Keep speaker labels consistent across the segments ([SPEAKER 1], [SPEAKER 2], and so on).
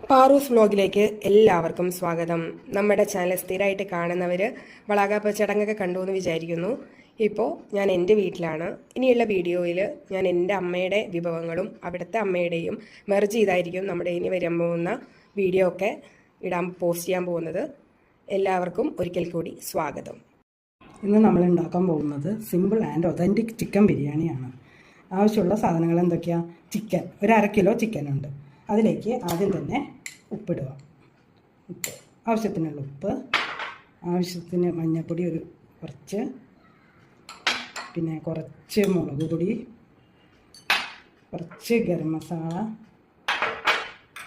[SPEAKER 1] പാറൂസ് വ്ലോഗിലേക്ക് എല്ലാവർക്കും സ്വാഗതം. നമ്മുടെ ചാനൽ സ്ഥിരമായിട്ട് കാണുന്നവർ വളകാപ്പ് ചടങ്ങൊക്കെ കണ്ടു എന്ന് വിചാരിക്കുന്നു. ഇപ്പോൾ ഞാൻ എൻ്റെ വീട്ടിലാണ്. ഇനിയുള്ള വീഡിയോയിൽ ഞാൻ എൻ്റെ അമ്മയുടെ വിഭവങ്ങളും അവിടുത്തെ അമ്മയുടെയും മെർജ് ചെയ്തായിരിക്കും നമ്മുടെ ഇനി വരാൻ പോകുന്ന വീഡിയോ ഒക്കെ പോസ്റ്റ് ചെയ്യാൻ പോകുന്നത്. എല്ലാവർക്കും ഒരിക്കൽ കൂടി സ്വാഗതം.
[SPEAKER 2] ഇന്ന് നമ്മൾ ഉണ്ടാക്കാൻ പോകുന്നത് സിമ്പിൾ ആൻഡ് ഒതൻറ്റിക് ചിക്കൻ ബിരിയാണിയാണ്. ആവശ്യമുള്ള സാധനങ്ങൾ എന്തൊക്കെയാണ്? ചിക്കൻ, ഒരു 1/2 കിലോ ചിക്കനുണ്ട്. അതിലേക്ക് ആദ്യം തന്നെ ഉപ്പിടുക. ഉപ്പ് ആവശ്യത്തിനുള്ള ഉപ്പ്, ആവശ്യത്തിന് മഞ്ഞൾപ്പൊടി കുറച്ച്, പിന്നെ കുറച്ച് മുളക് പൊടി, കുറച്ച് ഗരം മസാല,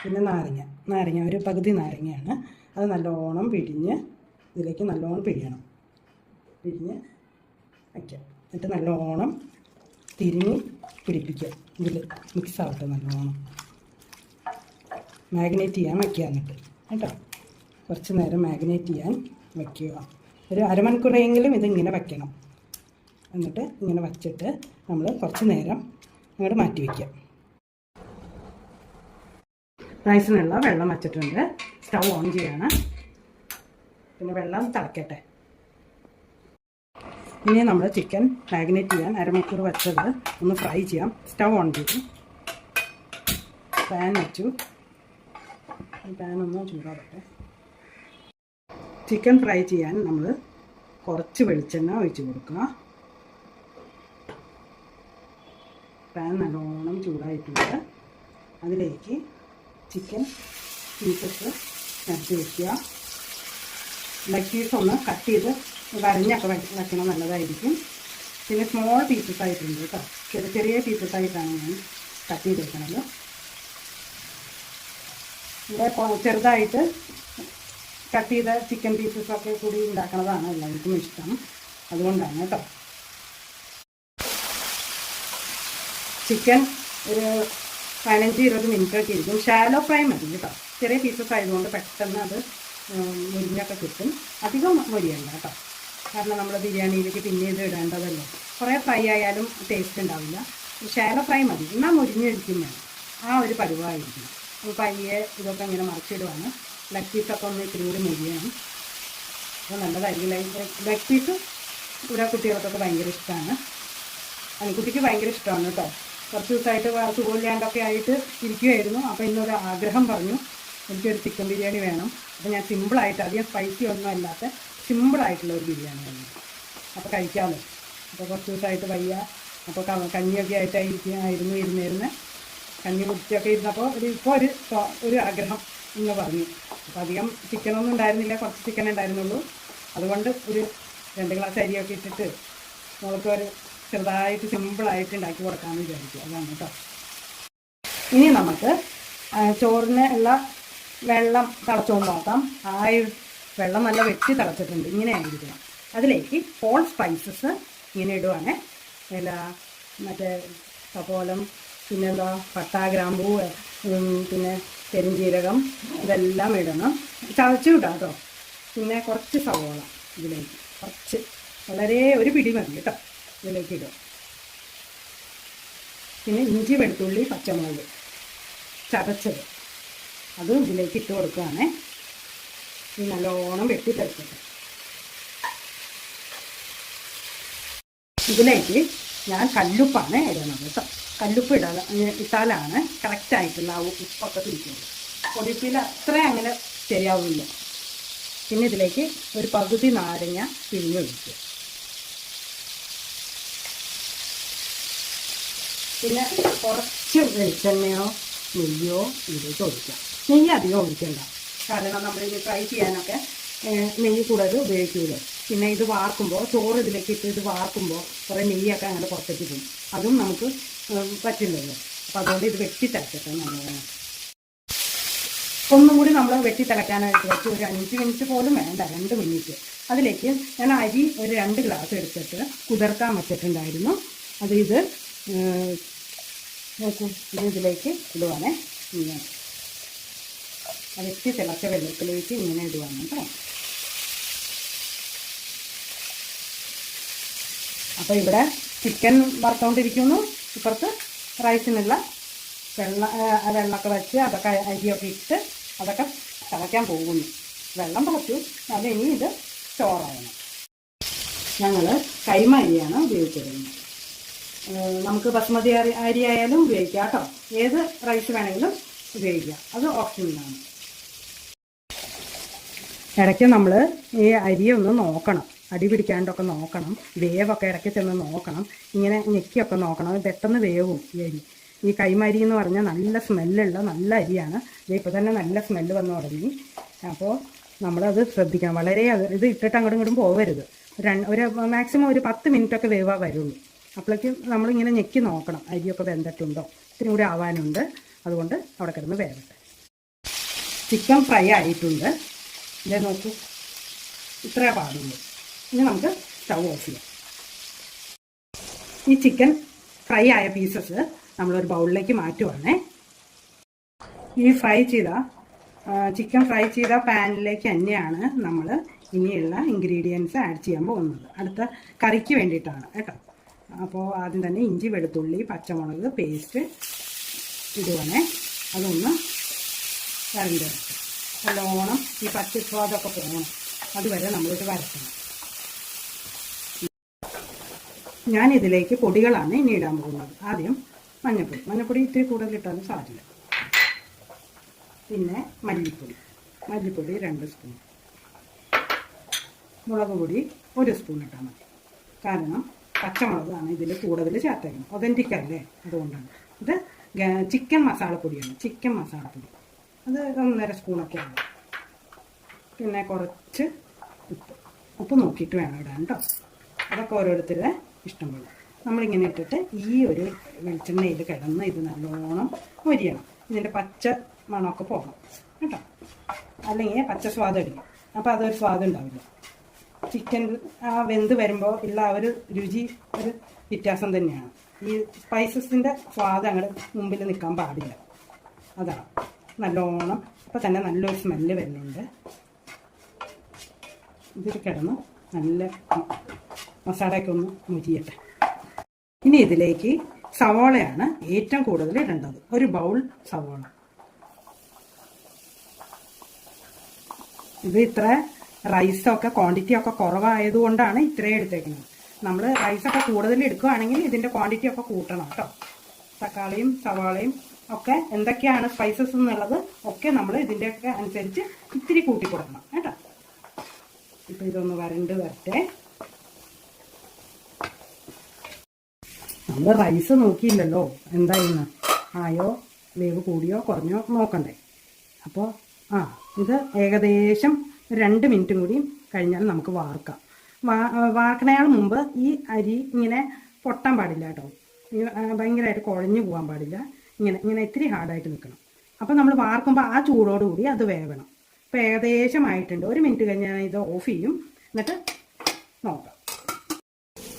[SPEAKER 2] പിന്നെ നാരങ്ങ ഒരു പകുതി നാരങ്ങയാണ്. അത് നല്ലോണം പിഴിഞ്ഞ് ഇതിലേക്ക് നല്ലോണം പിഴിഞ്ഞ് വയ്ക്കുക. എന്നിട്ട് നല്ലോണം തിരിഞ്ഞ് പിടിപ്പിക്കുക. ഇതിൽ മിക്സ് ആവട്ടെ. നല്ലോണം മാഗ്നേറ്റ് ചെയ്യാൻ വയ്ക്കുക. എന്നിട്ട് കേട്ടോ, കുറച്ച് നേരം മാഗ്നേറ്റ് ചെയ്യാൻ വയ്ക്കുക. ഒരു അരമണിക്കൂറെങ്കിലും ഇതിങ്ങനെ വയ്ക്കണം. എന്നിട്ട് ഇങ്ങനെ വച്ചിട്ട് നമ്മൾ കുറച്ച് നേരം അങ്ങോട്ട് മാറ്റി വയ്ക്കുക. റൈസിനുള്ള വെള്ളം വച്ചിട്ടുണ്ട്. സ്റ്റൗ ഓൺ ചെയ്യാണ്. പിന്നെ വെള്ളം തിളക്കട്ടെ. ഇനി നമ്മൾ ചിക്കൻ മാഗ്നേറ്റ് ചെയ്യാൻ അരമണിക്കൂർ വെച്ചത് ഒന്ന് ഫ്രൈ ചെയ്യാം. സ്റ്റൗ ഓൺ ചെയ്തു, പാൻ വെച്ചു. പാനൊന്ന് ചൂടാകട്ടെ. ചിക്കൻ ഫ്രൈ ചെയ്യാൻ നമ്മൾ കുറച്ച് വെളിച്ചെണ്ണ ഒഴിച്ച് കൊടുക്കുക. പാൻ നല്ലോണം ചൂടായിട്ടുണ്ട്. അതിലേക്ക് ചിക്കൻ പീസസ് നിറച്ച് വയ്ക്കുക. ലെഗ് പീസ് ഒന്ന് കട്ട് ചെയ്ത് വരഞ്ഞൊക്കെ വയ്ക്കണം, നല്ലതായിരിക്കും. പിന്നെ സ്മോൾ പീസസ് ആയിട്ടുണ്ട് കേട്ടോ, ചെറിയ പീസസ് ആയിട്ടാണ് ഞാൻ കട്ട് ചെയ്ത് വെക്കണത്. ഇവിടെ ചെറുതായിട്ട് കട്ട് ചെയ്ത ചിക്കൻ പീസസൊക്കെ കൂടി ഉണ്ടാക്കണതാണ് എല്ലാവർക്കും ഇഷ്ടം, അതുകൊണ്ടാണ് കേട്ടോ. ചിക്കൻ ഒരു 15-20 മിനിറ്റൊക്കെ ഇരിക്കും. ഷാലോ ഫ്രൈ മതി കേട്ടോ. ചെറിയ പീസസ് ആയതുകൊണ്ട് പെട്ടെന്ന് അത് മുരിഞ്ഞൊക്കെ കിട്ടും. അധികം മുരിയണ്ട കേട്ടോ, കാരണം നമ്മൾ ബിരിയാണിയിലേക്ക് പിന്നെ ഇത് ഇടേണ്ടതല്ലേ. കുറേ ഫ്രൈ ആയാലും ടേസ്റ്റ് ഉണ്ടാവില്ല. ഷാലോ ഫ്രൈ മതി, എന്നാൽ മുരിഞ്ഞിരിക്കും വേണം. ആ ഒരു പരുവായിരിക്കും. അപ്പോൾ പയ്യെ ഇതൊക്കെ ഇങ്ങനെ മറിച്ചിടുവാണ്. ലെഗ് പീസൊക്കെ ഒന്ന് ഇത്തിരി കൂടി മുരിയണം. അപ്പോൾ നല്ലതായിരിക്കും. ലെഗ് പീസ് ഇവിടെ കുട്ടികൾക്കൊക്കെ ഭയങ്കര ഇഷ്ടമാണ്. കുട്ടിക്ക് ഭയങ്കര ഇഷ്ടമാണ് കേട്ടോ. കുറച്ച് ദിവസമായിട്ട് സുഖമില്ലാണ്ടൊക്കെ ആയിട്ട് ഇരിക്കുമായിരുന്നു. അപ്പോൾ ഇന്നൊരു ആഗ്രഹം പറഞ്ഞു, എനിക്കൊരു ചിക്കൻ ബിരിയാണി വേണം. അപ്പോൾ ഞാൻ സിമ്പിളായിട്ട്, അധികം സ്പൈസി ഒന്നും അല്ലാത്ത സിമ്പിളായിട്ടുള്ള ഒരു ബിരിയാണി വേണം. അപ്പോൾ കഴിക്കാമല്ലോ. അപ്പോൾ കുറച്ച് ദിവസമായിട്ട് വയ്യ. അപ്പോൾ കഞ്ഞിയൊക്കെ ആയിട്ടായിരുന്നു ഇരുന്നിരുന്ന് കഞ്ഞി കുടിച്ചൊക്കെ ഇരുന്നപ്പോൾ ഇപ്പോൾ ഒരു ആഗ്രഹം എന്ന് പറഞ്ഞു. അപ്പോൾ അധികം ചിക്കനൊന്നും ഉണ്ടായിരുന്നില്ല, കുറച്ച് ചിക്കൻ ഉണ്ടായിരുന്നുള്ളൂ. അതുകൊണ്ട് ഒരു 2 ഗ്ലാസ് അരിയൊക്കെ ഇട്ടിട്ട് നമുക്കൊരു ചെറുതായിട്ട് സിമ്പിളായിട്ട് ഉണ്ടാക്കി കൊടുക്കാമെന്ന് വിചാരിച്ചു. അതാണ് കേട്ടോ. ഇനി നമുക്ക് ചോറിന് ഉള്ള വെള്ളം തിളച്ചുകൊണ്ട് നോക്കാം. ആ വെള്ളം നല്ല വെട്ടി തിളച്ചിട്ടുണ്ട്. ഇങ്ങനെ ആയിരിക്കണം. അതിലേക്ക് ഹോൾ സ്പൈസസ് ഇങ്ങനെ ഇടുവാണ്. മറ്റേ സപ്പോലം, പിന്നെന്താ പട്ട, ഗ്രാമ്പൂ, പിന്നെ പെരുംജീരകം, ഇതെല്ലാം ഇടണം. ചതച്ചു ഇടാം കേട്ടോ. പിന്നെ കുറച്ച് സവോള ഇതിലേക്ക്, കുറച്ച് വളരെ ഒരു പിടി മതി കേട്ടോ, ഇതിലേക്ക് ഇടും. പിന്നെ ഇഞ്ചി, വെളുത്തുള്ളി, പച്ചമുളക് ചതച്ചത് അതും ഇതിലേക്ക് ഇട്ട് കൊടുക്കുകയാണ്. നല്ലോണം വെട്ടി തിളക്കട്ടെ. ഇതിലേക്ക് ഞാൻ കല്ലുപ്പാണ് ഇടുന്നത് കേട്ടോ. കല്ലുപ്പ് ഇട്ടാലാണ് കറക്റ്റായിട്ടുള്ള ആ ഉപ്പൊക്കെ പിടിക്കുന്നത്. പൊടിപ്പിൽ അത്ര അങ്ങനെ ശരിയാവില്ല. പിന്നെ ഇതിലേക്ക് ഒരു പകുതി നാരങ്ങ പിഴിഞ്ഞൊഴിക്കുക. പിന്നെ കുറച്ച് വെളിച്ചെണ്ണയോ നെയ്യോ ഇതിലേക്ക് ഒഴിക്കാം. നെയ്യ് അധികം ഒഴിക്കണ്ട, കാരണം നമ്മളിത് ഫ്രൈ ചെയ്യാനൊക്കെ നെയ്യ് കൂടുതൽ ഉപയോഗിക്കുമല്ലോ. പിന്നെ ഇത് വാർക്കുമ്പോൾ, ചോറ് ഇതിലേക്ക് ഇട്ട് ഇത് വാർക്കുമ്പോൾ കുറേ നെയ്യൊക്കെ അങ്ങനെ പുറത്തേക്ക് പോകും. അതും നമുക്ക് പറ്റില്ലല്ലോ. അപ്പോൾ അതുകൊണ്ട് ഇത് വെട്ടി തിളക്കട്ടെ നല്ലതാണ്. ഒന്നും കൂടി നമ്മൾ വെട്ടി തിളക്കാനായിട്ട് വെച്ച് ഒരു 5 മിനിറ്റ് പോലും വേണ്ട, 2 മിനിറ്റ്. അതിലേക്ക് ഞാൻ അരി ഒരു 2 ഗ്ലാസ് എടുത്തിട്ട് കുതിർക്കാൻ വെച്ചിട്ടുണ്ടായിരുന്നു. ഇത് നോക്കൂ, ഇതിലേക്ക് ഇടുവാണേ. ഇങ്ങനെ വെട്ടി തിളച്ച വെള്ളത്തിലേക്ക് ഇങ്ങനെ ഇടുവാണ് കേട്ടോ. അപ്പോൾ ഇവിടെ ചിക്കൻ വറുത്തുകൊണ്ടിരിക്കുന്നു, ഇപ്പുറത്ത് റൈസിനുള്ള വെള്ളമൊക്കെ വെച്ച് അതൊക്കെ അരിയൊക്കെ ഇട്ട് അതൊക്കെ തിളയ്ക്കാൻ പോകുന്നു. വെള്ളം തിളച്ചു, നല്ല ഇനി ഇത് ചോറാകണം. ഞങ്ങൾ കൈമ അരിയാണ് ഉപയോഗിച്ചിരുന്നത്. നമുക്ക് ബസ്മതി അരി ആയാലും ഉപയോഗിക്കാം കേട്ടോ. ഏത് റൈസ് വേണമെങ്കിലും ഉപയോഗിക്കാം, അത് ഓപ്ഷനിലാണ്. ഇടയ്ക്ക് നമ്മൾ ഈ അരി ഒന്ന് നോക്കണം, അടി പിടിക്കാണ്ടൊക്കെ നോക്കണം. വേവൊക്കെ ഇടയ്ക്ക് ചെന്ന് നോക്കണം, ഇങ്ങനെ ഞെക്കിയൊക്കെ നോക്കണം. അത് പെട്ടെന്ന് വേവും ഈ അരി. ഈ കൈമരി എന്ന് പറഞ്ഞാൽ നല്ല സ്മെല്ലുള്ള നല്ല അരിയാണ്. ഇപ്പോൾ തന്നെ നല്ല സ്മെല്ല് വന്നു തുടങ്ങി. അപ്പോൾ നമ്മളത് ശ്രദ്ധിക്കണം വളരെ. ഇത് ഇട്ടിട്ട് അങ്ങോട്ടും ഇങ്ങോട്ടും പോകരുത്. ഒരു മാക്സിമം ഒരു 10 മിനിറ്റൊക്കെ വേവാ വരുള്ളൂ. അപ്പോഴേക്കും നമ്മളിങ്ങനെ ഞെക്കി നോക്കണം അരിയൊക്കെ വെന്തിട്ടുണ്ടോ. ഇത്തിരി കൂടി ആവാനുണ്ട്, അതുകൊണ്ട് അവിടെ കിടന്ന് വേവട്ടെ. ചിക്കൻ ഫ്രൈ ആയിട്ടുണ്ട്. ഇതേ നോക്കൂ, ഇത്രേ പാടുള്ളൂ. ഇനി നമുക്ക് സ്റ്റൗ ഓഫ് ചെയ്യാം. ഈ ചിക്കൻ ഫ്രൈ ആയ പീസസ് നമ്മളൊരു ബൗളിലേക്ക് മാറ്റുവാണേ. ഈ ചിക്കൻ ഫ്രൈ ചെയ്ത പാനിലേക്ക് തന്നെയാണ് നമ്മൾ ഇനിയുള്ള ഇൻഗ്രീഡിയൻസ് ആഡ് ചെയ്യാൻ പോകുന്നത്. അടുത്ത കറിക്ക് വേണ്ടിയിട്ടാണ് കേട്ടോ. അപ്പോൾ ആദ്യം തന്നെ ഇഞ്ചി, വെളുത്തുള്ളി, പച്ചമുളക് പേസ്റ്റ് ഇടുവാണേ. അതൊന്ന് വരണ്ട് നല്ലോണം ഈ പച്ചസ്വാദൊക്കെ പോകണം, അതുവരെ നമ്മളിത് വരക്കണം. ഞാനിതിലേക്ക് പൊടികളാണ് ഇനി ഇടാൻ പോകുന്നത്. ആദ്യം മഞ്ഞൾപ്പൊടി ഇത്തിരി കൂടുതലിട്ടാലും സാധിക്കില്ല. പിന്നെ മല്ലിപ്പൊടി 2 സ്പൂൺ, മുളക് പൊടി 1 സ്പൂൺ ഇട്ടാൽ മതി. കാരണം പച്ചമുളകാണ് ഇതിൽ കൂടുതൽ ചേർത്തേക്കുന്നത്, ഒതൻറ്റിക് അല്ലേ, അതുകൊണ്ടാണ്. ഇത് ചിക്കൻ മസാലപ്പൊടിയാണ്, അത് 1.5 സ്പൂണൊക്കെ ആണ്. പിന്നെ കുറച്ച് ഉപ്പ് നോക്കിയിട്ട് വേണം ഇടാൻ കേട്ടോ. അതൊക്കെ ഓരോരുത്തരുടെ ഇഷ്ടം പോലെ. നമ്മളിങ്ങനെ ഇട്ടിട്ട് ഈ ഒരു വെളിച്ചെണ്ണയിൽ കിടന്ന് ഇത് നല്ലോണം മൊരിയണം. ഇതിൻ്റെ പച്ച മണമൊക്കെ പോകണം കേട്ടോ, അല്ലെങ്കിൽ പച്ച സ്വാദം അടിക്കും. അപ്പോൾ അതൊരു സ്വാദം ഉണ്ടാവില്ല. ചിക്കൻ വെന്ത് വരുമ്പോൾ ഉള്ള ആ ഒരു രുചി ഒരു വ്യത്യാസം തന്നെയാണ്. ഈ സ്പൈസസിൻ്റെ സ്വാദം അങ്ങോട്ട് മുമ്പിൽ നിൽക്കാൻ പാടില്ല, അതാണ്. നല്ലോണം ഇപ്പോൾ തന്നെ നല്ലൊരു സ്മെല്ല് വരുന്നുണ്ട്. ഇതിൽ കിടന്ന് നല്ല മസാലയൊക്കെ ഒന്ന് മുരിയട്ടെ. ഇനി ഇതിലേക്ക് സവോളയാണ് ഏറ്റവും കൂടുതൽ ഇടേണ്ടത്. 1 ബൗൾ സവോള. ഇത് ഇത്ര റൈസൊക്കെ ക്വാണ്ടിറ്റി ഒക്കെ കുറവായതുകൊണ്ടാണ് ഇത്രയും എടുത്തേക്കുന്നത്. നമ്മൾ റൈസൊക്കെ കൂടുതൽ എടുക്കുകയാണെങ്കിൽ ഇതിൻ്റെ ക്വാണ്ടിറ്റി ഒക്കെ കൂട്ടണം കേട്ടോ. തക്കാളിയും സവാളയും ഒക്കെ എന്തൊക്കെയാണ് സ്പൈസസ് എന്നുള്ളത് ഒക്കെ നമ്മൾ ഇതിൻ്റെയൊക്കെ അനുസരിച്ച് ഇത്തിരി കൂട്ടി കൊടുക്കണം കേട്ടോ. ഇപ്പം ഇതൊന്ന് വരട്ടെ. നമ്മൾ റൈസ് നോക്കിയില്ലല്ലോ എന്തായിരുന്നു, ആയോ വേവ് കൂടിയോ കുറഞ്ഞോ നോക്കണ്ടേ. അപ്പോൾ ഇത് ഏകദേശം 2 മിനിറ്റും കൂടി കഴിഞ്ഞാൽ നമുക്ക് വാർക്കാം. വാർക്കണയാൾ മുമ്പ് ഈ അരി ഇങ്ങനെ പൊട്ടാൻ പാടില്ല കേട്ടോ. ഭയങ്കരമായിട്ട് കുഴഞ്ഞു പോകാൻ പാടില്ല. ഇങ്ങനെ ഇത്തിരി ഹാർഡായിട്ട് നിൽക്കണം. അപ്പോൾ നമ്മൾ വാർക്കുമ്പോൾ ആ ചൂടോടുകൂടി അത് വേവണം. ഇപ്പോൾ ഏകദേശം ആയിട്ടുണ്ട്. 1 മിനിറ്റ് കഴിഞ്ഞാൽ ഇത് ഓഫ് ചെയ്യും. എന്നിട്ട് നോക്കാം.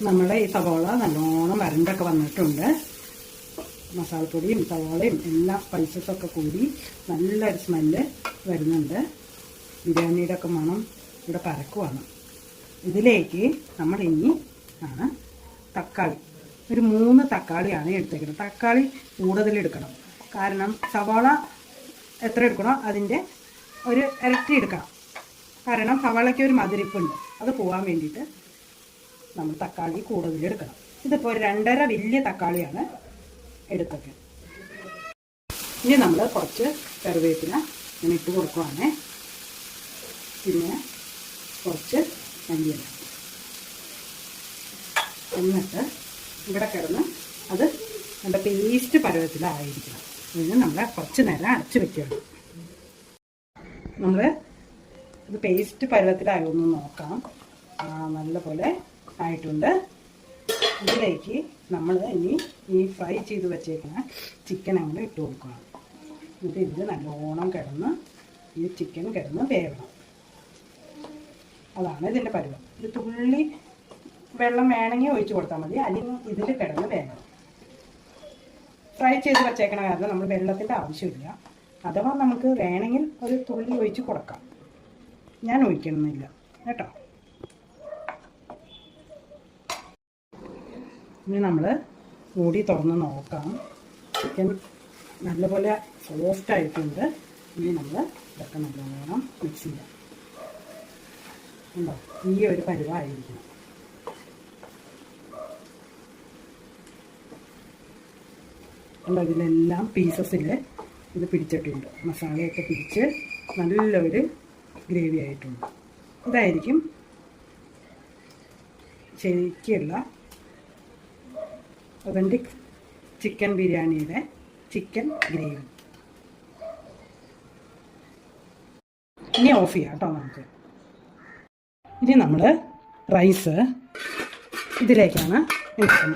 [SPEAKER 2] നമ്മുടെ ഈ സവോള നല്ലോണം വരണ്ടൊക്കെ വന്നിട്ടുണ്ട്. മസാലപ്പൊടിയും സവോളയും എല്ലാ സ്പൈസസൊക്കെ കൂടി നല്ലൊരു സ്മെല്ല് വരുന്നുണ്ട്. ബിരിയാണിയുടെ ഒക്കെ മണം ഇവിടെ പരക്കുവാണ്. ഇതിലേക്ക് നമ്മൾ ഇനി തക്കാളി, ഒരു 3 തക്കാളിയാണ് എടുത്തേക്കുന്നത്. തക്കാളി കൂടുതൽ എടുക്കണം, കാരണം സവാള എത്ര എടുക്കണോ അതിൻ്റെ ഒരു ഇരട്ടി എടുക്കണം. കാരണം സവാളയ്ക്ക് ഒരു മധുരിപ്പുണ്ട്, അത് പോകാൻ വേണ്ടിയിട്ട് നമ്മൾ തക്കാളി കൂടുതൽ എടുക്കണം. ഇതിപ്പോൾ 2.5 വലിയ തക്കാളിയാണ് എടുത്തത്. ഇനി നമ്മൾ കുറച്ച് കറിവേപ്പില ഇങ്ങനെ ഇട്ട് കൊടുക്കുവാണേ. പിന്നെ കുറച്ച് മല്ലിയില, എന്നിട്ട് ഇവിടെ കിടന്ന് അത് നല്ല പേസ്റ്റ് പരുവത്തിലായിരിക്കണം. ഇതിന് നമ്മൾ കുറച്ച് നേരം അടച്ചു വെക്കണം. നമ്മൾ ഇത് പേസ്റ്റ് പരുവത്തിലായൊന്ന് നോക്കാം. നല്ലപോലെ ആയിട്ടുണ്ട്. ഇതിലേക്ക് നമ്മൾ ഇനി ഈ ഫ്രൈ ചെയ്ത് വെച്ചേക്കുന്ന ചിക്കൻ അങ്ങനെ ഇട്ട് കൊടുക്കണം. എന്നിട്ട് ഇത് നല്ലോണം കിടന്ന് ഈ ചിക്കൻ കിടന്ന് വേവണം. അതാണ് ഇതിൻ്റെ പരുവം. ഇത് തുള്ളി വെള്ളം വേണമെങ്കിൽ ഒഴിച്ച് കൊടുത്താൽ മതി, അല്ലെങ്കിൽ ഇതിൽ കിടന്ന് വേഗണം. ഫ്രൈ ചെയ്ത് വെച്ചേക്കണ കാരണം നമ്മൾ വെള്ളത്തിൻ്റെ ആവശ്യമില്ല. അഥവാ നമുക്ക് വേണമെങ്കിൽ ഒരു തുള്ളി ഒഴിച്ച് കൊടുക്കാം. ഞാൻ ഒഴിക്കണമെന്നില്ല കേട്ടോ. ഇനി നമ്മൾ മൂടി തുറന്ന് നോക്കാം. ചിക്കൻ നല്ലപോലെ സോഫ്റ്റ് ആയിട്ടുണ്ട്. ഇനി നമ്മൾ ഇതൊക്കെ നല്ലോണം മിക്സ് ചെയ്യാം. ഉണ്ടോ, ഈ ഒരു പരുവായിരിക്കണം. ഉണ്ടോ, ഇതിലെല്ലാം പീസസിൽ ഇത് പിടിച്ചിട്ടുണ്ട്. മസാലയൊക്കെ പിടിച്ച് നല്ലൊരു ഗ്രേവി ആയിട്ടുണ്ട്. ഇതായിരിക്കും ശരിക്കുള്ള ഒതൻറ്റിക് ചിക്കൻ ബിരിയാണിയുടെ ചിക്കൻ ഗ്രേവി. ഇനി ഓഫ് ചെയ്യാം കേട്ടോ നമുക്ക്. ഇനി നമ്മൾ റൈസ് ഇതിലേക്കാണ്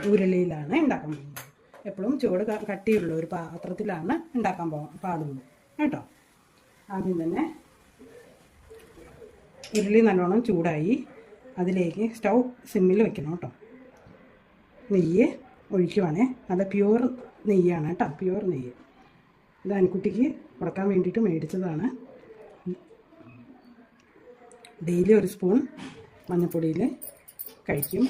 [SPEAKER 2] ഉരുളിയിലാണ് ഉണ്ടാക്കാൻ പോകുന്നത്. എപ്പോഴും ചൂട് കട്ടിയുള്ള ഒരു പാത്രത്തിലാണ് ഉണ്ടാക്കാൻ പാടുള്ളൂ കേട്ടോ. ആദ്യം തന്നെ ഉരുളി നല്ലോണം ചൂടായി, അതിലേക്ക് സ്റ്റൗ സിമ്മിൽ വെക്കണം കേട്ടോ. നെയ്യ് ഒഴിക്കുവാണേ, നല്ല പ്യുവർ നെയ്യാണ് കേട്ടോ, പ്യുവർ നെയ്യ്. ഇത് അനുക്കുട്ടിക്ക് ഉടക്കാൻ വേണ്ടിയിട്ട് മേടിച്ചതാണ്. ഡെയിലി ഒരു സ്പൂൺ മഞ്ഞൾപ്പൊടിയിൽ കഴിക്കും.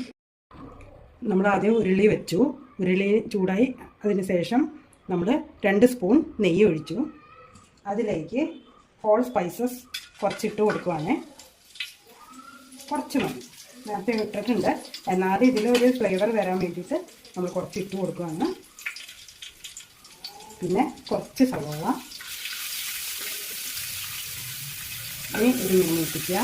[SPEAKER 2] നമ്മൾ ആദ്യം ഉരുളി വെച്ചു, ഉരുളി ചൂടായി, അതിന് ശേഷം നമ്മൾ 2 സ്പൂൺ നെയ്യ് ഒഴിച്ചു. അതിലേക്ക് ഹോൾ സ്പൈസസ് കുറച്ചിട്ട് കൊടുക്കുവാണേ. കുറച്ച് മതി, നേരത്തെ ഇട്ടിട്ടുണ്ട്, എന്നാലും ഇതിലൊരു ഫ്ലേവർ വരാൻ വേണ്ടിയിട്ട് നമ്മൾ കുറച്ചിട്ട് കൊടുക്കുകയാണ്. പിന്നെ കുറച്ച് സവാള, ഇനി ഒരു മൂപ്പിക്കുക.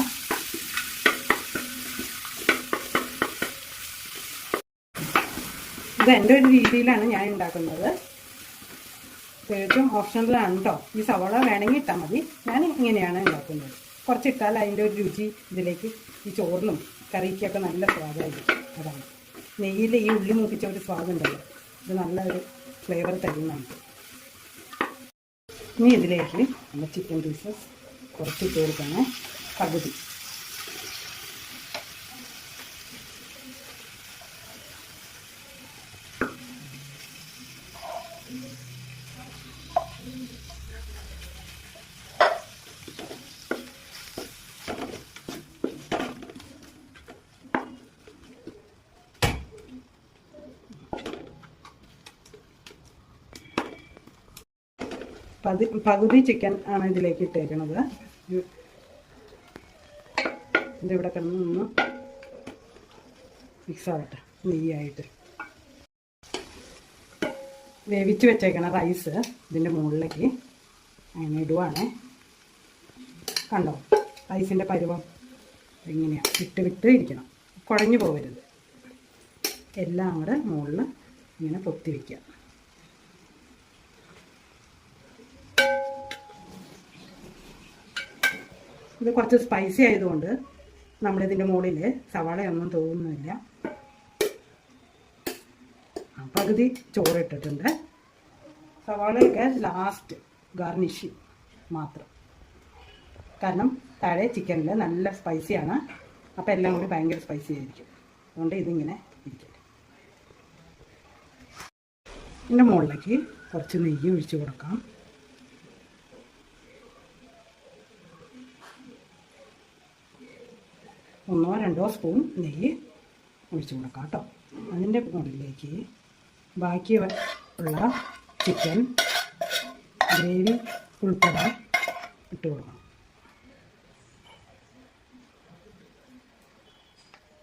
[SPEAKER 2] ഇത് എൻ്റെ ഒരു രീതിയിലാണ് ഞാൻ ഉണ്ടാക്കുന്നത്, തീർച്ചയായും ഓപ്ഷണലാണ് കേട്ടോ. ഈ സവാള വേണമെങ്കിൽ ഇട്ടാൽ മതി, ഞാൻ ഇങ്ങനെയാണ് ഉണ്ടാക്കുന്നത്. കുറച്ചിട്ടാൽ അതിൻ്റെ ഒരു രുചി ഇതിലേക്ക് ഈ ചോറിനും കറിക്കൊക്കെ നല്ല സ്വാദായിരിക്കും. അതാണ് നെയ്യിൽ ഈ ഉള്ളി മൂപ്പിച്ച ഒരു സ്വാദുണ്ടല്ലോ, ഇത് നല്ലൊരു ഫ്ലേവർ തരും നമുക്ക്. ഇനി ഇതിലേക്ക് നമ്മൾ ചിക്കൻ പീസസ് കുറച്ചിട്ട് കൊടുക്കണം, പകുതി. പകുതി ചിക്കൻ ആണ് ഇതിലേക്ക് ഇട്ടേക്കണത്. ഇതിവിടെ കിടന്ന് മിക്സ് ആവട്ടെ നെയ്യായിട്ട്. വേവിച്ച് വെച്ചേക്കണ റൈസ് ഇതിൻ്റെ മുകളിലേക്ക് അങ്ങനെ ഇടുവാണ്. കണ്ടോ റൈസിൻ്റെ പരുവം എങ്ങനെയാണ്, വിട്ട് വിട്ട് ഇരിക്കണം, കുഴഞ്ഞു പോകരുത്. എല്ലാം കൂടെ മുകളിൽ ഇങ്ങനെ പൊത്തി വയ്ക്കുക. ഇത് കുറച്ച് സ്പൈസി ആയതുകൊണ്ട് നമ്മളിതിൻ്റെ മുകളിൽ സവാളയൊന്നും തോന്നുന്നില്ല. പകുതി ചോറിട്ടിട്ടുണ്ട്. സവാളയൊക്കെ ലാസ്റ്റ് ഗാർണിഷ് മാത്രം, കാരണം താഴെ ചിക്കനിൽ നല്ല സ്പൈസിയാണ്, അപ്പോൾ എല്ലാം കൂടി ഭയങ്കര സ്പൈസി ആയിരിക്കും. അതുകൊണ്ട് ഇതിങ്ങനെ ഇരിക്കട്ടെ. ഇതിൻ്റെ മുകളിലേക്ക് കുറച്ച് നെയ്യ് ഒഴിച്ച് കൊടുക്കാം. ഒന്നോ 2 സ്പൂൺ നെയ്യ് ഒഴിച്ച് കൊടുക്കാം കേട്ടോ. അതിൻ്റെ മുകളിലേക്ക് ബാക്കി ഉള്ള ചിക്കൻ ഗ്രേവി ഉൾപ്പെടെ ഇട്ട് കൊടുക്കണം.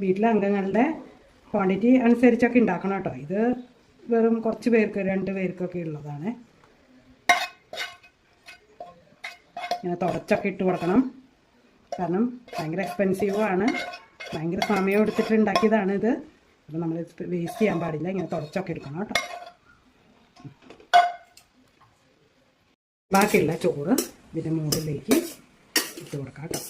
[SPEAKER 2] വീട്ടിലെ അംഗങ്ങളുടെ ക്വാണ്ടിറ്റി അനുസരിച്ചൊക്കെ ഉണ്ടാക്കണം കേട്ടോ. ഇത് വെറും കുറച്ച് പേർക്ക്, 2 പേർക്കൊക്കെ ഉള്ളതാണ്. ഇങ്ങനെ തുടച്ചൊക്കെ ഇട്ട് കൊടുക്കണം, കാരണം ഭയങ്കര എക്സ്പെൻസീവാണ്, ഭയങ്കര സമയം എടുത്തിട്ട് ഉണ്ടാക്കിയതാണ് ഇത്. അപ്പോൾ നമ്മൾ വേസ്റ്റ് ചെയ്യാൻ പാടില്ല, ഇങ്ങനെ തുടച്ചൊക്കെ എടുക്കണം കേട്ടോ. ബാക്കിയുള്ള ചോറ് ഇതിൻ്റെ മുകളിലേക്ക് ഇട്ട് കൊടുക്കാം കേട്ടോ.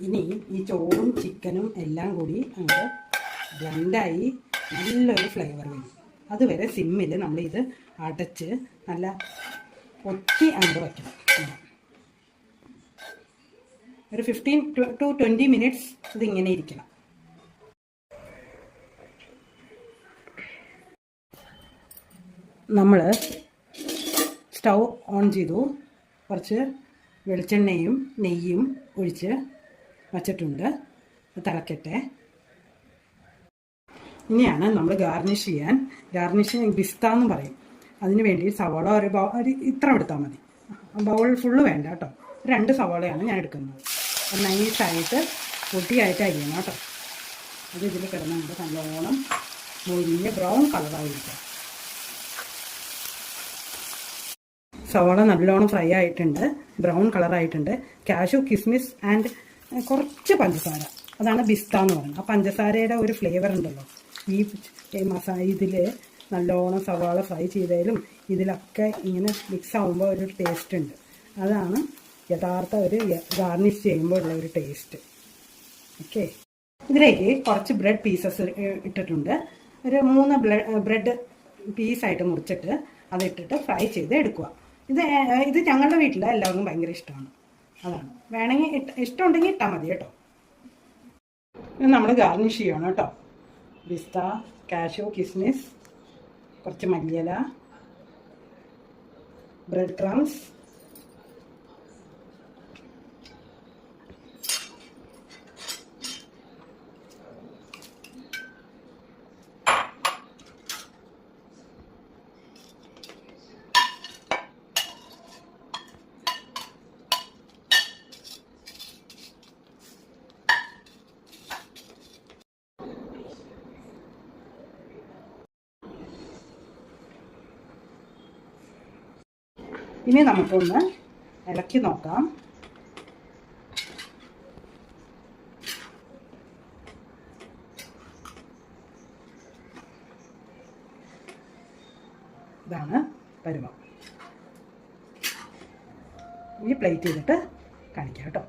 [SPEAKER 2] ഇനി ഈ ചോറും ചിക്കനും എല്ലാം കൂടി അങ്ങോട്ട് ബ്ലെൻഡായി നല്ലൊരു ഫ്ലേവർ വരും. അതുവരെ സിമ്മിൽ നമ്മളിത് അടച്ച് നല്ല ഒത്തി അങ്ങോട്ട് വയ്ക്കണം. ഒരു 15 to 20 മിനിറ്റ്സ് ഇതിങ്ങനെ ഇരിക്കണം. നമ്മൾ സ്റ്റൗ ഓൺ ചെയ്തു, കുറച്ച് വെളിച്ചെണ്ണയും നെയ്യും ഒഴിച്ച് വച്ചിട്ടുണ്ട്. തിളക്കട്ടെ. ഇനിയാണ് നമ്മൾ ഗാർണിഷ് പിസ്ത എന്ന് പറയും. അതിന് വേണ്ടി സവാള ഒരു ഇത്ര എടുത്താൽ മതി. ബൗൾ ഫുള്ള് വേണ്ട കേട്ടോ. 2 സവാളയാണ് ഞാൻ എടുക്കുന്നത്. നൈസായിട്ട് പൊട്ടിയായിട്ട് അരിയണം കേട്ടോ. അത് ഇതിൽ കിടന്നുണ്ട് നല്ലോണം മൊരിഞ്ഞ് ബ്രൗൺ കളറായിരിക്കും. സവാള നല്ലോണം ഫ്രൈ ആയിട്ടുണ്ട്, ബ്രൗൺ കളറായിട്ടുണ്ട്. കാഷ്യൂ, കിസ്മിസ് ആൻഡ് കുറച്ച് പഞ്ചസാര, അതാണ് പിസ്ത എന്ന് പറയുന്നത്. ആ പഞ്ചസാരയുടെ ഒരു ഫ്ലേവർ ഉണ്ടല്ലോ ഈ ഇതിൽ നല്ലോണം സവാള ഫ്രൈ ചെയ്തതിലും ഇതിലൊക്കെ ഇങ്ങനെ മിക്സ് ആകുമ്പോൾ ഒരു ടേസ്റ്റ് ഉണ്ട്. അതാണ് യഥാർത്ഥ ഒരു ഗാർണിഷ് ചെയ്യുമ്പോൾ ഉള്ള ഒരു ടേസ്റ്റ്. ഓക്കെ, ഇതിലേക്ക് കുറച്ച് ബ്രെഡ് പീസസ് ഇട്ടിട്ടുണ്ട്. ഒരു 3 ബ്രെഡ് പീസായിട്ട് മുറിച്ചിട്ട് അതിട്ടിട്ട് ഫ്രൈ ചെയ്ത് എടുക്കുക. ഇത് ഞങ്ങളുടെ വീട്ടിൽ എല്ലാവർക്കും ഭയങ്കര ഇഷ്ടമാണ്. അതാണ്, വേണമെങ്കിൽ ഇഷ്ടമുണ്ടെങ്കിൽ ഇട്ടാൽ മതി കേട്ടോ. ഇത് നമ്മൾ ഗാർണിഷ് ചെയ്യണം കേട്ടോ. പിസ്ത, കാഷ്യൂ, കിസ്മിസ്, കുറച്ച് മല്ലിയില, ബ്രെഡ് ക്രംസ്, ഇനി നമുക്കൊന്ന് ഇളക്കി നോക്കാം. ഇതാണ് പരുവം. ഈ പ്ലേറ്റ് ചെയ്തിട്ട് കാണിക്കാം കേട്ടോ.